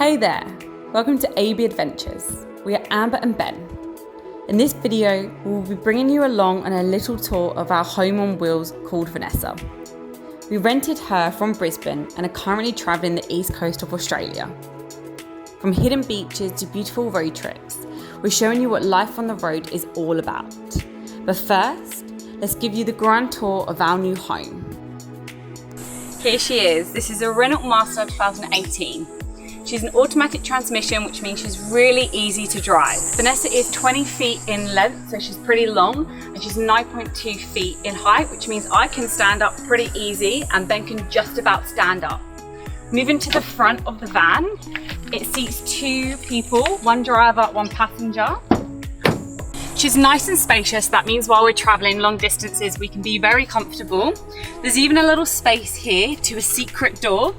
Hey there, welcome to AB Adventures. We are Amber and Ben. In this video, we will be bringing you along on a little tour of our home on wheels called Vanessa. We rented her from Brisbane and are currently travelling the east coast of Australia. From hidden beaches to beautiful road trips, we're showing you what life on the road is all about. But first, let's give you the grand tour of our new home. Here she is. This is a Renault Master 2018. She's an automatic transmission, which means she's really easy to drive. Vanessa is 20 feet in length, so she's pretty long, and she's 9.2 feet in height, which means I can stand up pretty easy and Ben can just about stand up. Moving to the front of the van, it seats two people, one driver, one passenger. She's nice and spacious. That means while we're traveling long distances, we can be very comfortable. There's even a little space here to a secret door.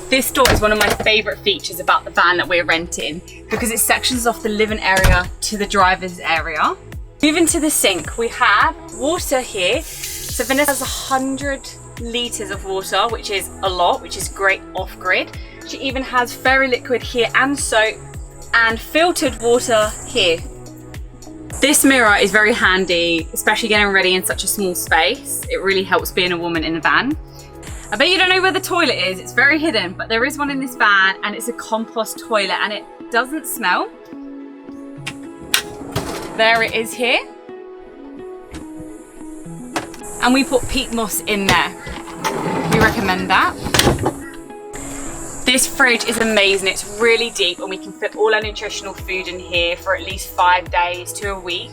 This door is one of my favourite features about the van that we're renting because it sections off the living area to the driver's area. Moving to the sink, we have water here. So Vanessa has 100 litres of water, which is a lot, which is great off-grid. She even has fairy liquid here and soap and filtered water here. This mirror is very handy, especially getting ready in such a small space. It really helps being a woman in the van. I bet you don't know where the toilet is. It's very hidden, but there is one in this van and it's a compost toilet and it doesn't smell. There it is here. And we put peat moss in there. We recommend that. This fridge is amazing. It's really deep and we can fit all our nutritional food in here for at least 5 days to a week.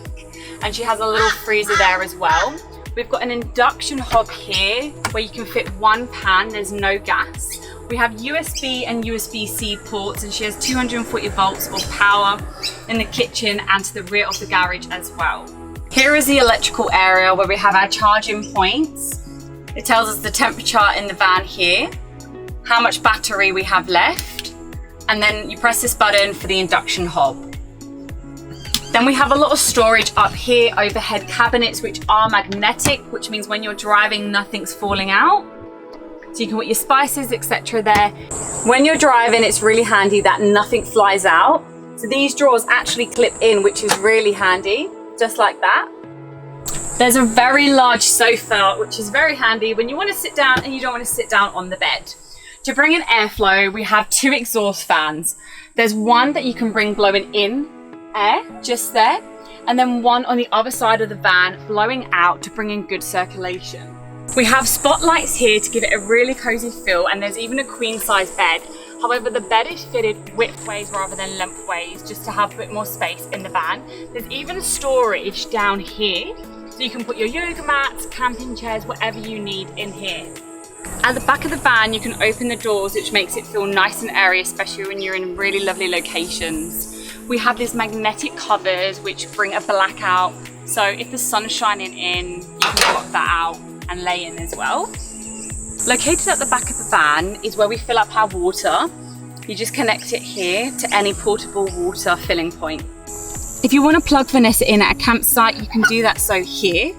And she has a little freezer there as well. We've got an induction hob here where you can fit one pan, there's no gas. We have USB and USB-C ports and she has 240 volts of power in the kitchen and to the rear of the garage as well. Here is the electrical area where we have our charging points. It tells us the temperature in the van here, how much battery we have left, and then you press this button for the induction hob. Then we have a lot of storage up here, overhead cabinets which are magnetic, which means when you're driving nothing's falling out. So you can put your spices, etc. there. When you're driving, it's really handy that nothing flies out. So these drawers actually clip in, which is really handy, just like that. There's a very large sofa, which is very handy when you want to sit down and you don't want to sit down on the bed. To bring in airflow, we have two exhaust fans. There's one that you can bring blowing in air just there, and then one on the other side of the van blowing out to bring in good circulation. We have spotlights here to give it a really cozy feel, and there's even a queen size bed. However, the bed is fitted widthways rather than lengthways just to have a bit more space in the van. There's even storage down here so you can put your yoga mats, camping chairs, whatever you need in here. At the back of the van you can open the doors, which makes it feel nice and airy, especially when you're in really lovely locations. We have these magnetic covers which bring a blackout, so if the sun is shining in, you can pop that out and lay in as well. Located at the back of the van is where we fill up our water. You just connect it here to any portable water filling point. If you want to plug Vanessa in at a campsite, you can do that so here.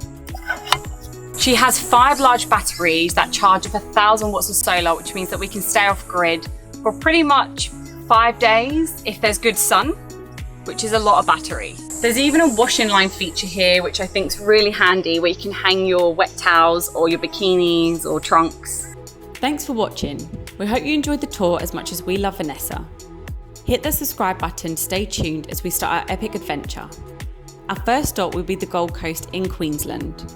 She has 5 large batteries that charge up 1,000 watts of solar, which means that we can stay off grid for pretty much 5 days if there's good sun, which is a lot of battery. There's even a washing line feature here, which I think is really handy, where you can hang your wet towels or your bikinis or trunks. Thanks for watching. We hope you enjoyed the tour as much as we love Vanessa. Hit the subscribe button to stay tuned as we start our epic adventure. Our first stop will be the Gold Coast in Queensland.